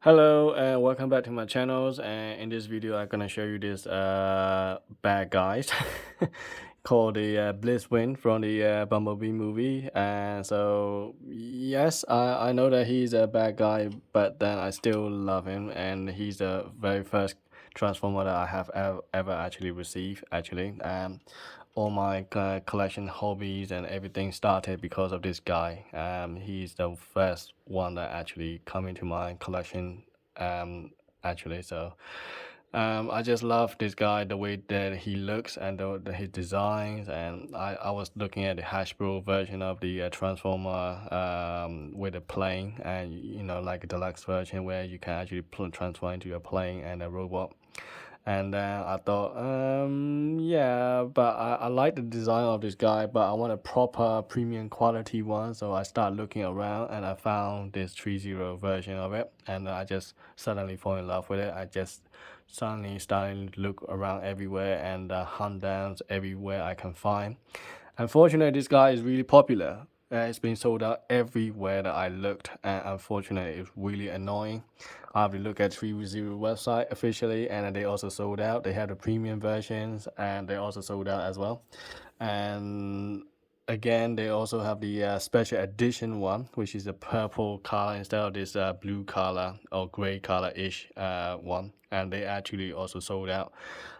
Hello and welcome back to my channels, and in this video I'm gonna show you this bad guys called the Blitz win from the Bumblebee movie. And so yes, I know that he's a bad guy, but then I still love him, and he's the very first transformer that I have ever actually received actually. All my collection hobbies and everything started because of this guy. He's the first one that actually come into my collection. Um, actually, so I just love this guy, the way that he looks and his designs. And I was looking at the Hasbro version of the Transformer with a plane, and like a deluxe version where you can actually transform into a plane and a robot. And then I thought, yeah, but I like the design of this guy, but I want a proper premium quality one. So I started looking around and I found this 3.0 version of it. And I just suddenly fall in love with it. I just suddenly started to look around everywhere and hunt down everywhere I can find. Unfortunately, this guy is really popular. It's been sold out everywhere that I looked, and unfortunately, it's really annoying. I have to look at 3.0 website officially, and they also sold out. They have the premium versions, and they also sold out as well. And again, they also have the special edition one, which is a purple color instead of this blue color or gray color-ish one. And they actually also sold out.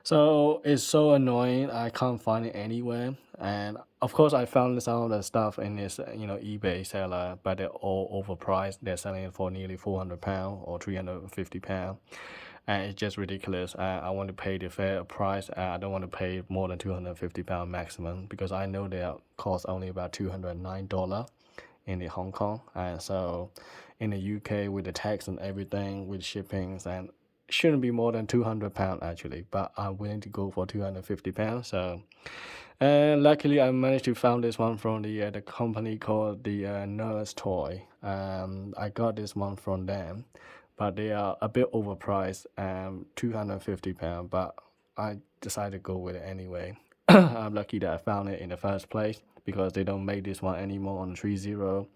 So it's so annoying. I can't find it anywhere. And of course, I found some of the stuff in this, eBay seller, but they're all overpriced. They're selling it for nearly £400 or £350, and it's just ridiculous. I want to pay the fair price. I don't want to pay more than £250 maximum, because I know they cost only about $209 in the Hong Kong. And so in the UK, with the tax and everything, with shippings, and shouldn't be more than £200 actually, but I'm willing to go for £250. So and luckily I managed to find this one from the company called the Nurse Toy. I got this one from them, but they are a bit overpriced, £250, but I decided to go with it anyway. I'm lucky that I found it in the first place, because they don't make this one anymore on 3.0,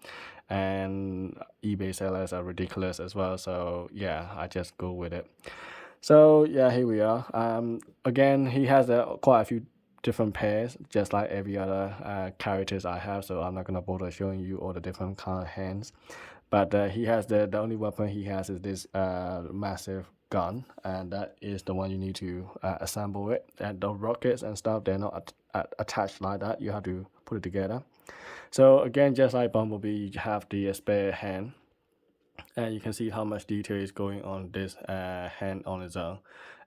and eBay sellers are ridiculous as well. So yeah, I just go with it. So yeah, here we are. Again, he has quite a few different pairs, just like every other characters I have. So I'm not gonna bother showing you all the different kind of hands. But he has the only weapon he has is this massive gun, and that is the one you need to assemble it. And the rockets and stuff, they're not attached like that. You have to put it together. So again, just like Bumblebee, you have the spare hand, and you can see how much detail is going on this hand on its own.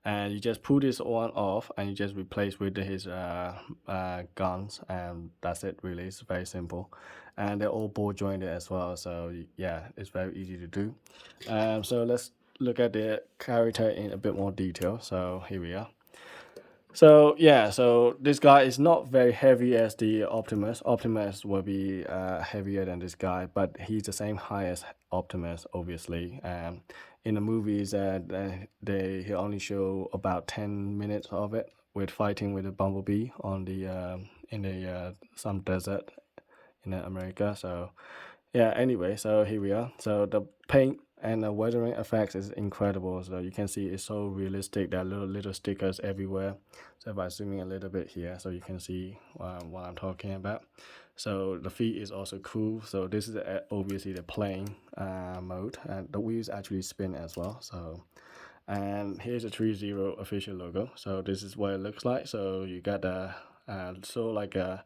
And you just pull this one off, and you just replace with his guns, and that's it. Really, it's very simple, and they're all ball jointed as well. So yeah, it's very easy to do. So let's look at the character in a bit more detail. So here we are. So yeah, so this guy is not very heavy as the Optimus. Optimus will be heavier than this guy, but he's the same height as Optimus, obviously. In the movies, he only show about 10 minutes of it with fighting with a bumblebee on the in the some desert in America. So yeah, anyway, so here we are. So the paint and the weathering effects is incredible. So you can see it's so realistic. There are little stickers everywhere. So if I zoom in a little bit here, so you can see what I'm talking about. So the feet is also cool. So this is obviously the plane mode, and the wheels actually spin as well. So, and here's the 3.0 official logo. So this is what it looks like. So you got the like a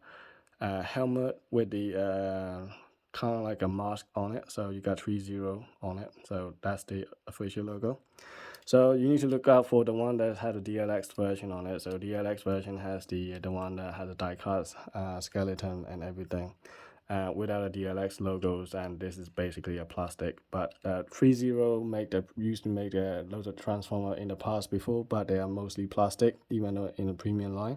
helmet with the kind of like a mask on it. So you got 3.0 on it. So that's the official logo. So you need to look out for the one that has a DLX version on it. So DLX version has the one that has a die-cast skeleton and everything, without the DLX logos, and this is basically a plastic. But 3.0 used to make loads of transformer in the past before, but they are mostly plastic, even though in the premium line.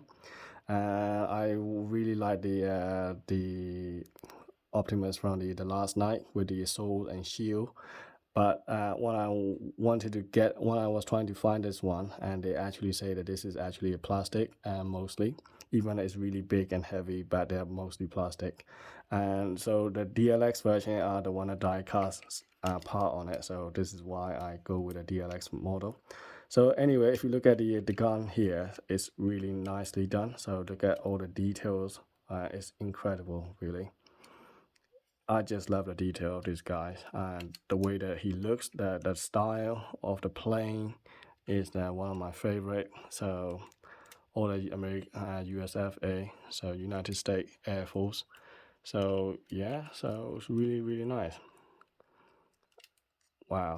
I really like the Optimus from the last night with the sword and shield. But when I when I was trying to find this one, and they actually say that this is actually a plastic, mostly. even though it's really big and heavy, but they're mostly plastic. And so the DLX version are the one that die cast part on it, so this is why I go with a DLX model. So anyway, if you look at the gun here, it's really nicely done. So look at all the details. It's incredible, really. I just love the detail of this guy and the way that he looks. The style of the plane is one of my favorite. So all the American USFA, so United States Air Force. So yeah, so it's really nice. Wow.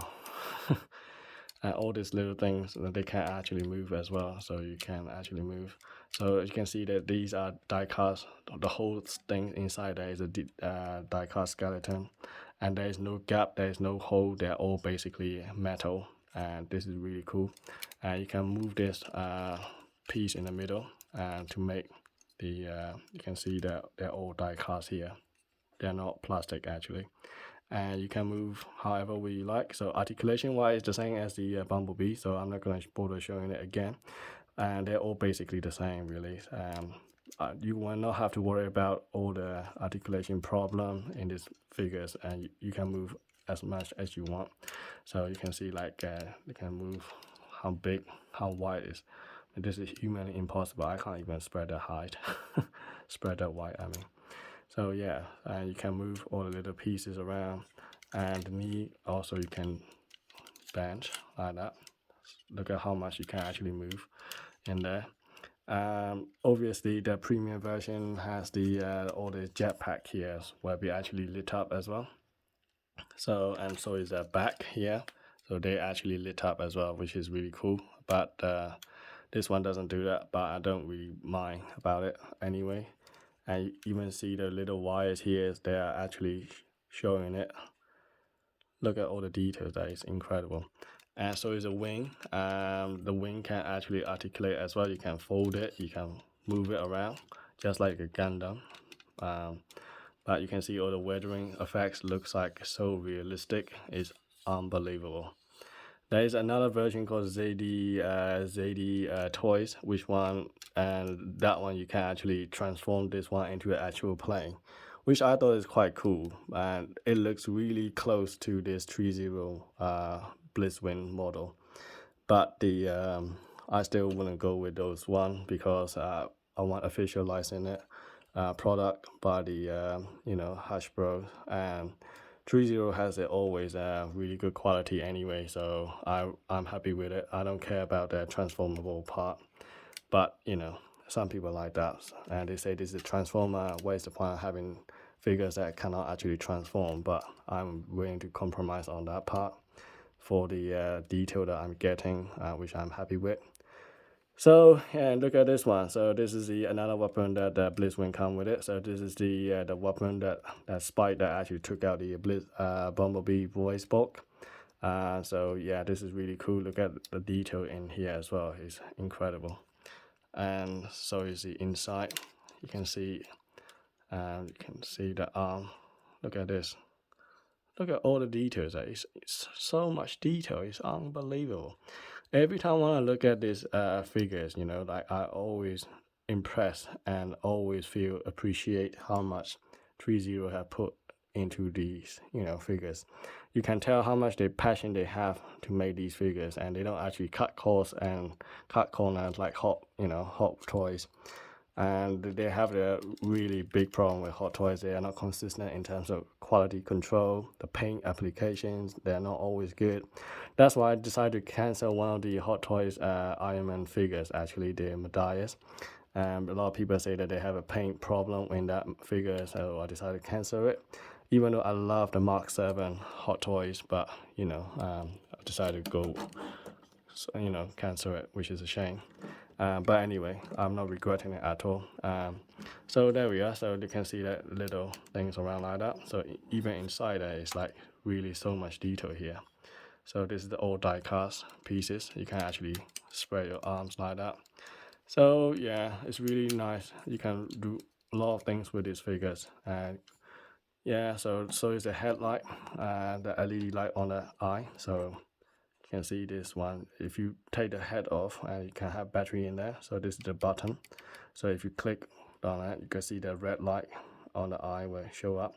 And all these little things that they can actually move as well, so you can actually move. So you can see that these are die cast. The whole thing inside there is a die cast skeleton, and there is no gap, there is no hole. They're all basically metal, and this is really cool. And you can move this piece in the middle to make the you can see that they're all die cast here. They're not plastic actually. And you can move however way you like. So articulation wise, the same as the Bumblebee, so I'm not going to bother showing it again. And they're all basically the same, really. You will not have to worry about all the articulation problem in these figures, and you can move as much as you want. So you can see like you can move how big, how wide it is. And this is humanly impossible. I can't even spread that height, spread that wide, I mean. So yeah, you can move all the little pieces around, and the knee also you can bend like that. Look at how much you can actually move in there. Obviously the premium version has the all the jetpack here will be actually lit up as well. So and so is the back here, so they actually lit up as well, which is really cool. But this one doesn't do that, but I don't really mind about it anyway. And you even see the little wires here, they are actually showing it. Look at all the details, that is incredible. And so is a wing. The wing can actually articulate as well. You can fold it, you can move it around, just like a Gundam. But you can see all the weathering effects, looks like so realistic. It's unbelievable. There is another version called ZD Toys, which one, and that one you can actually transform this one into an actual plane, which I thought is quite cool, and it looks really close to this 30 Blitzwing model. But the I still wouldn't go with those one because I want official license product by the Hasbro, and 30 has it always really good quality anyway, so I'm happy with it. I don't care about the transformable part, but some people like that, and they say this is a transformer. What's the point of having figures that cannot actually transform? But I'm willing to compromise on that part for the detail that I'm getting, which I'm happy with. So and look at this one. So this is another weapon that the Blitzwing come with it. So this is the weapon that Spike that actually took out the Bumblebee voice box. So yeah, this is really cool. Look at the detail in here as well. It's incredible. And so is the inside. You can see the arm. Look at this. Look at all the details. It's so much detail. It's unbelievable. Every time when I look at these figures, like I always impressed and always appreciate how much 30 have put into these, figures. You can tell how much passion they have to make these figures, and they don't actually cut costs and cut corners like hot toys. And they have a really big problem with hot toys. They are not consistent in terms of quality control. The paint applications, they're not always good. That's why I decided to cancel one of the hot toys Iron Man figures, actually the Medallas. A lot of people say that they have a paint problem in that figure, so I decided to cancel it. Even though I love the Mark 7 hot toys, but I decided to go, cancel it, which is a shame. But anyway, I'm not regretting it at all. So there we are. So you can see that little things around like that. So even inside there is like really so much detail here. So this is the all die cast pieces. You can actually spread your arms like that. So yeah, it's really nice. You can do a lot of things with these figures. Yeah, so is the headlight, the LED light on the eye. So You can see this one. If you take the head off, you can have battery in there. So this is the button. So if you click on it, you can see the red light on the eye will show up.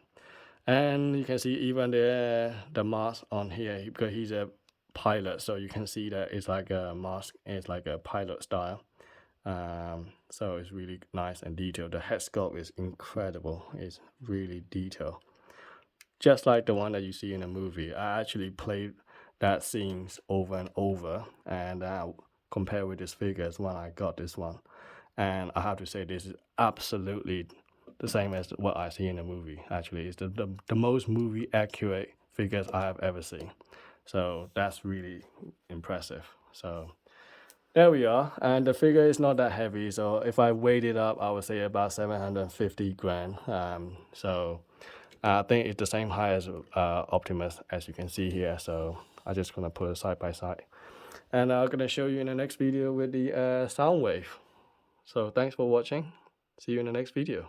And you can see even the mask on here, because he's a pilot, so you can see that it's like a mask, it's like a pilot style. So it's really nice and detailed. The head sculpt is incredible. It's really detailed, just like the one that you see in the movie. I actually played that scenes over and over, and compare with this figures when I got this one, and I have to say this is absolutely the same as what I see in the movie. Actually, it's the most movie accurate figures I have ever seen. So that's really impressive. So there we are, and the figure is not that heavy. So if I weighed it up, I would say about 750 grand. So I think it's the same height as Optimus, as you can see here. So I'm just gonna put it side by side, and I'm gonna show you in the next video with the sound wave. So thanks for watching. See you in the next video.